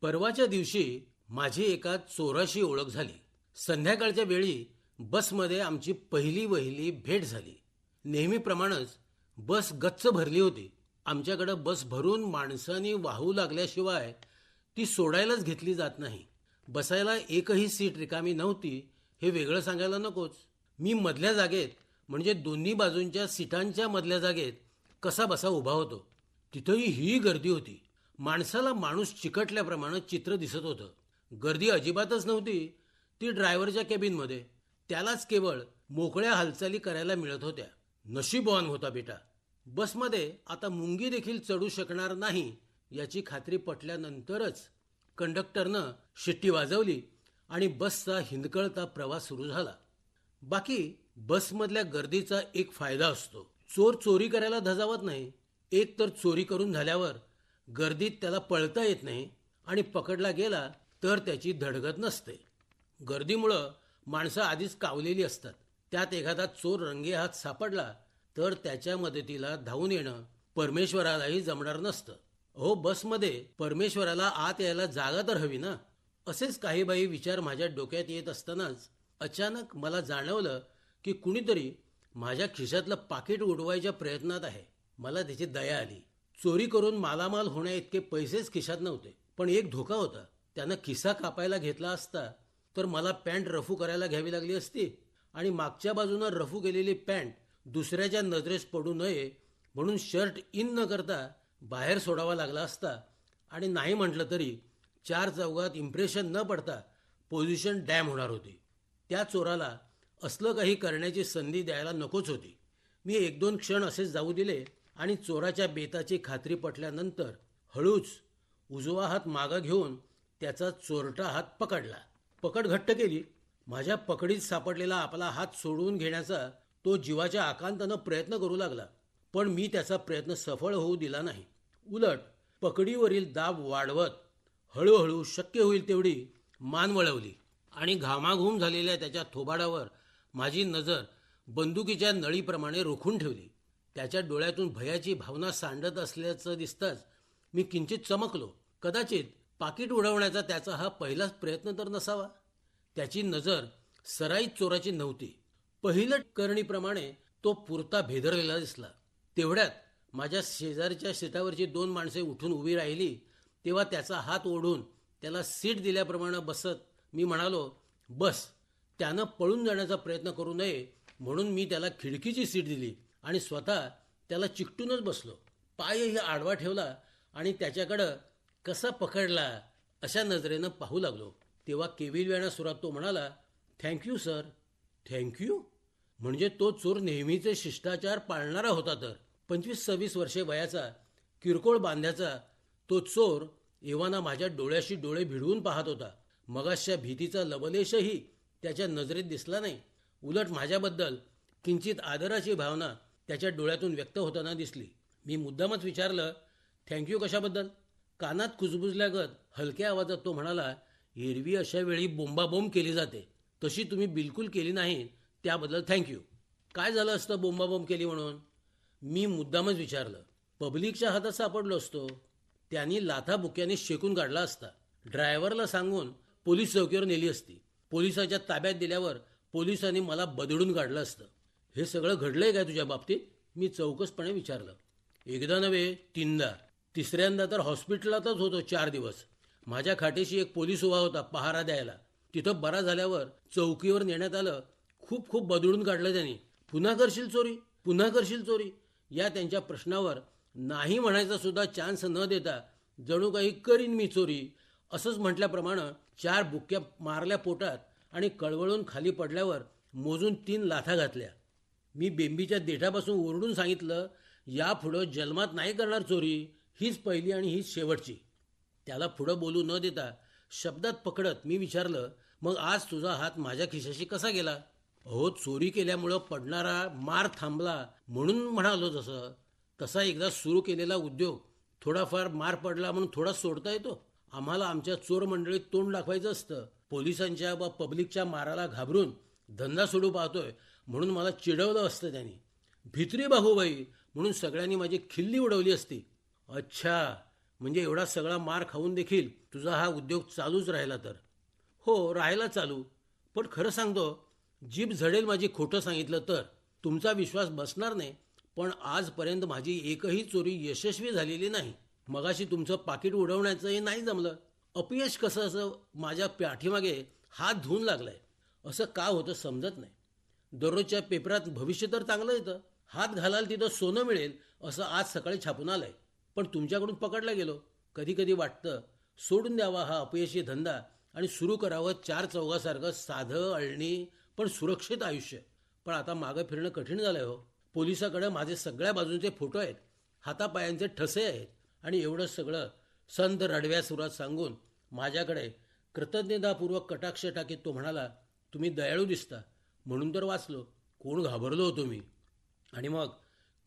परवाच्या दिवशी माझी एका चोराशी ओळख झाली. संध्याकाळच्या वेळी बसमध्ये आमची पहिली वहिली भेट झाली. नेहमीप्रमाणेच बस गच्च भरली होती. आमच्याकडं बस भरून माणसांनी वाहू लागल्याशिवाय ती सोडायलाच घेतली जात नाही. बसायला एकही सीट रिकामी नव्हती हे वेगळं सांगायला नकोच. मी मधल्या जागेत म्हणजे दोन्ही बाजूंच्या सीटांच्या मधल्या जागेत कसा बसा उभा होतो. तिथंही ही गर्दी होती. माणसाला माणूस चिकटल्याप्रमाणे चित्र दिसत होतं. गर्दी अजिबातच नव्हती ती ड्रायव्हरच्या केबिनमध्ये. त्यालाच केवळ मोकळ्या हालचाली करायला मिळत होत्या. नशीबवान होता बेटा. बसमध्ये आता मुंगी देखील चढू शकणार नाही याची खात्री पटल्यानंतरच कंडक्टरनं शिट्टी वाजवली आणि बसचा हिंदकळता प्रवास सुरू झाला. बाकी बसमधल्या गर्दीचा एक फायदा असतो. चोर चोरी करायला धजावत नाही. एक तर चोरी करून झाल्यावर गर्दीत त्याला पळता येत नाही आणि पकडला गेला तर त्याची धडगत नसते. गर्दीमुळं माणसं आधीच कावलेली असतात. त्यात एखादा चोर रंगेहात सापडला तर त्याच्या मदतीला धावून येणं परमेश्वरालाही जमणार नसतं. अहो, बसमध्ये परमेश्वराला आत यायला जागा तर हवी ना. असेच काही बाई विचार माझ्या डोक्यात येत असतानाच अचानक मला जाणवलं की कुणीतरी माझ्या खिशातलं पाकिट उडवायच्या प्रयत्नात आहे. मला त्याची दया आली. चोरी करून मालामाल होण्या इतके पैसेच खिशात नव्हते. पण एक धोका होता. त्यानं खिसा कापायला घेतला असता तर मला पॅन्ट रफू करायला घ्यावी लागली असती आणि मागच्या बाजूनं रफू केलेली पॅन्ट दुसऱ्याच्या नजरेस पडू नये म्हणून शर्ट इन न करता बाहेर सोडावा लागला असता. आणि नाही म्हटलं तरी चार चौघात इम्प्रेशन न पडता पोझिशन डॅम होणार होती. त्या चोराला असलं काही करण्याची संधी द्यायला नकोच होती. मी एक दोन क्षण असेच जाऊ दिले आणि चोराच्या बेताची खात्री पटल्यानंतर हळूच उजवा हात मागं घेऊन त्याचा चोरटा हात पकडला. पकड घट्ट केली. माझ्या पकडीत सापडलेला आपला हात सोडवून घेण्याचा तो जीवाच्या आकांतानं प्रयत्न करू लागला. पण मी त्याचा प्रयत्न सफळ होऊ दिला नाही. उलट पकडीवरील दाब वाढवत हळूहळू शक्य होईल तेवढी मान वळवली आणि घामाघूम झालेल्या त्याच्या थोबाडावर माझी नजर बंदुकीच्या नळीप्रमाणे रोखून ठेवली. त्याच्या डोळ्यातून भयाची भावना सांडत असल्याचं दिसताच मी किंचित चमकलो. कदाचित पाकिट उडवण्याचा त्याचा हा पहिलाच प्रयत्न तर नसावा. त्याची नजर सराईत चोराची नव्हती. पहिलं करणीप्रमाणे तो पुरता भेदरलेला दिसला. तेवढ्यात माझ्या शेजारच्या सीटावरची दोन माणसे उठून उभी राहिली तेव्हा त्याचा हात ओढून त्याला सीट दिल्याप्रमाणे बसत मी म्हणालो, बस. त्यानं पळून जाण्याचा प्रयत्न करू नये म्हणून मी त्याला खिडकीची सीट दिली आणि स्वतः त्याला चिकटूनच बसलो. पायही आडवा ठेवला आणि त्याच्याकडं कसा पकडला अशा नजरेनं पाहू लागलो. तेव्हा केविलवाण्या सुरात तो म्हणाला, थँक्यू सर. थँक्यू? म्हणजे तो चोर नेहमीचे शिष्टाचार पाळणारा होता तर. 25-26 वर्षे वयाचा किरकोळ बांध्याचा तो चोर एव्हाना माझ्या डोळ्याशी डोळे भिडवून पाहत होता. मगाशच्या भीतीचा लवलेशही त्याच्या नजरेत दिसला नाही. उलट माझ्याबद्दल किंचित आदराची भावना त्याच्या डोळ्यातून व्यक्त होताना दिसली. मी मुद्दामच विचारलं, थँक्यू कशाबद्दल? कानात कुजबुजल्यागत हलक्या आवाजात तो म्हणाला, एरवी अशा वेळी बोंबाबोंब केली जाते, तशी तुम्ही बिलकुल केली नाही, त्याबद्दल थँक्यू. काय झालं असतं बोंबाबोंब केली म्हणून? मी मुद्दामच विचारलं. पब्लिकच्या हातात सापडलो असतो. त्यांनी लाथाबुक्याने शेकून काढला असता. ड्रायव्हरला सांगून पोलीस चौकीवर नेली असती. पोलिसाच्या ताब्यात दिल्यावर पोलिसांनी मला बदडून काढलं असतं. हे सगळं घडलंय काय तुझ्या बाबतीत? मी चौकसपणे विचारलं. एकदा नव्हे, 3दा. तिसऱ्यांदा तर हॉस्पिटलातच होतो 4 दिवस. माझ्या खाटेशी एक पोलीस उभा होता पहारा द्यायला. तिथं बरा झाल्यावर चौकीवर नेण्यात आलं. खूप खूप बदडून काढलं त्यांनी. पुन्हा करशील चोरी? पुन्हा करशील चोरी? या त्यांच्या प्रश्नावर नाही म्हणायचा सुद्धा चान्स न देता जणू काही करीन मी चोरी असंच म्हटल्याप्रमाणे 4 बुक्क्या मारल्या पोटात आणि कळवळून खाली पडल्यावर मोजून 3 लाथा घातल्या. मी बेंबीच्या देठापासून ओरडून सांगितलं, यापुढं जन्मात नाही करणार चोरी. हीच पहिली आणि हीच शेवटची. त्याला पुढं बोलू न देता शब्दात पकडत मी विचारलं, मग आज तुझा हात माझ्या खिशाशी कसा गेला? अहो, चोरी केल्यामुळं पडणारा मार थांबला म्हणून म्हणालो. तसा एकदा सुरू केलेला उद्योग थोडाफार मार पडला म्हणून थोडा सोडता येतो? आम्हाला आमच्या चोर मंडळीत तोंड दाखवायचं असतं. पोलिसांच्या व पब्लिकच्या माराला घाबरून धंदा सोडू पाहतोय म्हणून मला चिडवलं असतं त्यांनी. भित्री बाहूबाई म्हणून सगळ्यांनी माझी खिल्ली उडवली असती. अच्छा, म्हणजे एवढा सगळा मार खाऊन देखील तुझा हा उद्योग चालूच राहिला तर? हो, राहायला चालू. पण खरं सांगतो, जीभ झडेल माझी खोटं सांगितलं तर. तुमचा विश्वास बसणार नाही, पण आजपर्यंत माझी एकही चोरी यशस्वी झालेली नाही. मगाशी तुमचं पाकिट उडवण्याचंही नाही जमलं. अपयश कसं असं माझ्या पाठीमागे हात धुवून लागलाय. असं का होतं समजत नाही. दररोजच्या पेपरात भविष्य तर चांगलं येतं. हात घालाल तिथं सोनं मिळेल असं आज सकाळी छापून आलंय. पण तुमच्याकडून पकडला गेलो. कधी कधी वाटतं सोडून द्यावा हा अपयशी धंदा आणि सुरू करावं चार चौघासारखं साधं अळणी पण सुरक्षित आयुष्य. पण आता मागं फिरणं कठीण झालंय हो. पोलिसाकडे माझे सगळ्या बाजूंचे फोटो आहेत, हातापायांचे ठसे आहेत आणि एवढं सगळं संत रडव्या सुरात सांगून माझ्याकडे कृतज्ञतापूर्वक कटाक्ष टाकीत तो म्हणाला, तुम्ही दयाळू दिसता म्हणून तर वाचलो. कोण घाबरलो होतो मी. आणि मग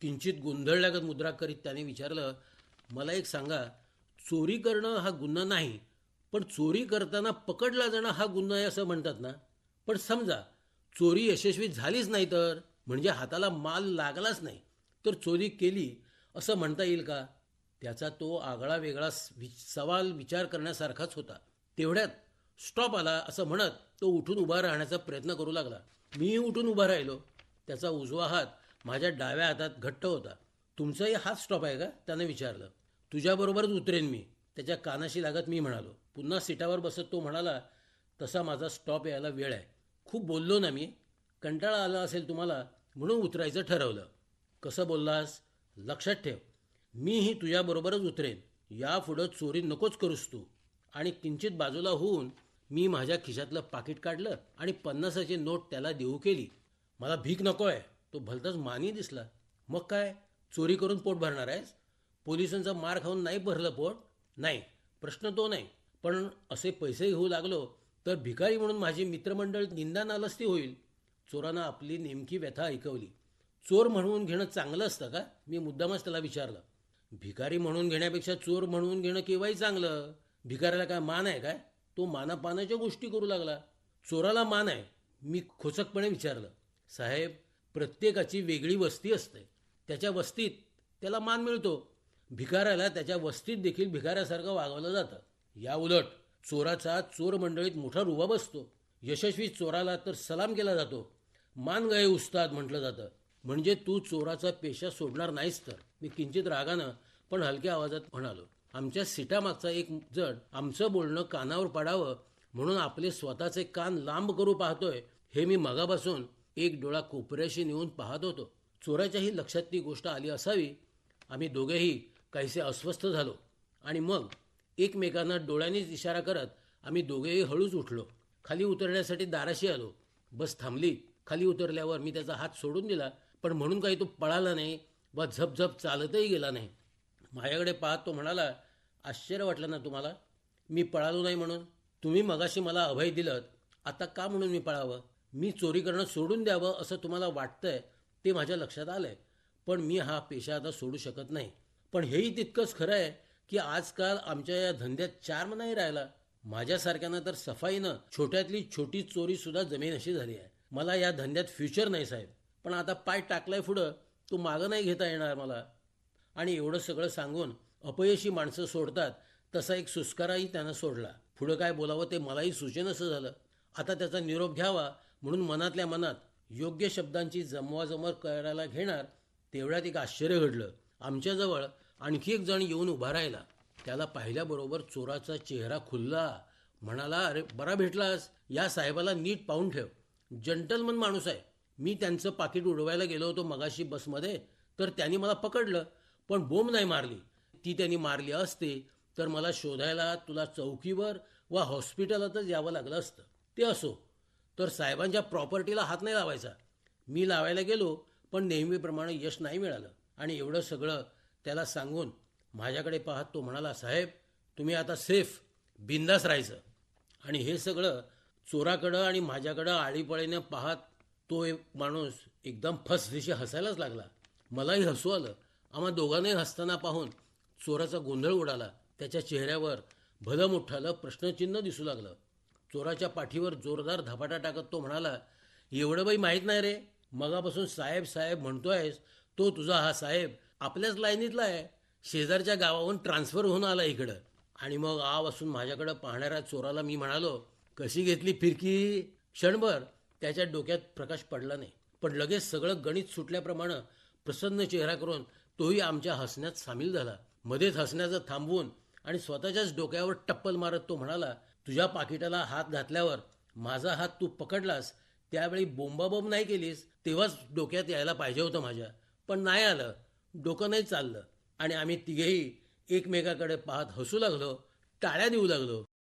किंचित गोंधळल्यागत मुद्रा करीत त्याने विचारलं, मला एक सांगा, चोरी करणं हा गुन्हा नाही, पण चोरी करताना पकडला जाणं हा गुन्हा आहे असं म्हणतात ना? पण समजा चोरी यशस्वी झालीच नाही तर, म्हणजे हाताला माल लागलाच नाही तर चोरी केली असं म्हणता येईल का? त्याचा तो आगळा वेगळा सवाल विचार करण्यासारखाच होता. तेवढ्यात स्टॉप आला असं म्हणत तो उठून उभा राहण्याचा प्रयत्न करू लागला. मीही उठून उभा राहिलो. त्याचा उजवा हात माझ्या डाव्या हातात घट्ट होता. तुमचाही हात स्टॉप आहे का? त्यानं विचारलं. तुझ्याबरोबरच उतरेन मी, त्याच्या कानाशी लागत मी म्हणालो. पुन्हा सीटावर बसत तो म्हणाला, तसा माझा स्टॉप यायला वेळ आहे. खूप बोललो ना मी, कंटाळा आला असेल तुम्हाला म्हणून उतरायचं ठरवलं. कसं बोललास? लक्षात ठेव, मीही तुझ्याबरोबरच उतरेन. यापुढं चोरी नकोच करूस तू. आणि किंचित बाजूला होऊन मी माझ्या खिशातलं पाकिट काढलं आणि 50ची नोट त्याला देऊ केली. मला भीक नको आहे. तो भलताच मानी दिसला. मग काय, चोरी करून पोट भरणार आहेस? पोलिसांचा मार खाऊन नाही भरलं पोट? नाही, प्रश्न तो नाही. पण असे पैसे घेऊ लागलो तर भिकारी म्हणून माझी मित्रमंडळ निंदा नालस्ती होईल. चोरानं आपली नेमकी व्यथा ऐकवली. चोर म्हणून घेणं चांगलं असतं का? मी मुद्दामच त्याला विचारलं. भिकारी म्हणून घेण्यापेक्षा चोर म्हणून घेणं केव्हाही चांगलं. भिकाऱ्याला काय मान आहे काय? तो मानापानाच्या गोष्टी करू लागला. चोराला मान आहे? मी खोचकपणे विचारलं. साहेब, प्रत्येकाची वेगळी वस्ती असते. त्याच्या वस्तीत त्याला मान मिळतो. भिकाऱ्याला त्याच्या वस्तीत देखील भिकाऱ्यासारखं वागवलं जातं. या उलट चोराचा चोर मंडळीत मोठा रुबाब असतो. यशस्वी चोराला तर सलाम केला जातो. मान गए उस्ताद म्हटलं जातं. म्हणजे तू चोराचा पेशा सोडणार नाहीस तर? मी किंचित रागानं पण हलक्या आवाजात म्हणालो. आमच्या सीटामागचा एक जण आमचं बोलणं कानावर पडावं म्हणून आपले स्वतःचे कान लांब करू पाहतोय हे मी मगापासून एक डोळा कोपऱ्याशी नेऊन पाहत होतो. चोराच्याही लक्षात ती गोष्ट आली असावी. आम्ही दोघेही काहीसे अस्वस्थ झालो आणि मग एकमेकांना डोळ्यांनीच इशारा करत आम्ही दोघेही हळूच उठलो. खाली उतरण्यासाठी दाराशी आलो. बस थांबली. खाली उतरल्यावर मी त्याचा हात सोडून दिला, पण म्हणून काही तो पळाला नाही वा झपझप चालतही गेला नाही. माझ्याकडे पाहत तो म्हणाला, आश्चर्य वाटलं ना तुम्हाला मी पळालो नाही म्हणून? तुम्ही मगाशी मला अभय दिलं, आता का म्हणून मी पळावं? मी चोरी करणं सोडून द्यावं असं तुम्हाला वाटतंय ते माझ्या लक्षात आलंय. पण मी हा पेशा आता सोडू शकत नाही. पण हेही तितकंच खरं आहे की आजकाल आमच्या या धंद्यात चार्म नाही राहिला. माझ्यासारख्यानं तर सफाईनं छोट्यातली छोटी चोरी सुद्धा जमीन अशी झाली आहे. मला या धंद्यात फ्युचर नाही साहेब. पण आता पाय टाकलाय पुढं, तो मागं नाही घेता येणार मला. आणि एवढं सगळं सांगून अपयशी माणसं सोडतात तसा एक सुस्काराही त्यानं सोडला. पुढं काय बोलावं ते मलाही सुचेनसं झालं. आता त्याचा निरोप घ्यावा म्हणून मनातल्या मनात योग्य शब्दांची जमवाजमव करायला घेणार तेवढ्यात एक आश्चर्य घडलं. आमच्याजवळ आणखी एक जण येऊन उभा राहिला. त्याला पाहिल्याबरोबर चोराचा चेहरा खुलला. म्हणाला, अरे बरा भेटलास. या साहेबाला नीट पाहून ठेव. जंटलमन माणूस आहे. मी त्यांचं पाकिट उडवायला गेलो होतो मगाशी बसमध्ये, तर त्यांनी मला पकडलं, पण बोंब नाही मारली. ती त्यांनी मारली असते तर मला शोधायला तुला चौकीवर वा हॉस्पिटलातच यावं लागलं असतं. ते असो, तर साहेबांच्या प्रॉपर्टीला हात नाही लावायचा. मी लावायला गेलो पण नेहमीप्रमाणे यश नाही मिळालं. आणि एवढं सगळं त्याला सांगून माझ्याकडे पाहत तो म्हणाला, साहेब तुम्ही आता सेफ, बिंदास राहायचं. आणि हे सगळं चोराकडं आणि माझ्याकडं आळीपळीने पाहत तो एक माणूस एकदम फसदिशी हसायलाच लागला. मलाही हसू आलं. आम्हा दोघांनाही हसताना पाहून चोराचा गोंधळ उडाला. त्याच्या चेहऱ्यावर भलं मोठ्यालं प्रश्नचिन्ह दिसू लागलं. चोराच्या पाठीवर जोरदार धपाटा टाकत तो म्हणाला, एवढं बाई माहीत नाही रे. मगापासून साहेब साहेब म्हणतोयस तो तुझा हा साहेब आपल्याच लाईनीतला आहे. शेजारच्या गावाहून ट्रान्सफर होऊन आला इकडं. आणि मग आवासून माझ्याकडं पाहणाऱ्या चोराला मी म्हणालो, कशी घेतली फिरकी? क्षणभर त्याच्या डोक्यात प्रकाश पडला नाही, पण लगेच सगळं गणित सुटल्याप्रमाणे प्रसन्न चेहरा करून तोही आमच्या हसण्यात सामील झाला. मध्येच हसण्याचं थांबवून आणि स्वतःच्याच डोक्यावर टप्पल मारत तो म्हणाला, तुझ्या पाकिटाला हात घातल्यावर माझा हात तू पकडलास, त्यावेळी बोंबाबोंब नाही केलीस, तेव्हाच डोक्यात यायला पाहिजे होतं माझ्या. पण नाही आलं, डोकं नाही चाललं आणि आम्ही तिघेही एकमेकाकडे पाहत हसू लागलो, टाळ्या देऊ लागलो.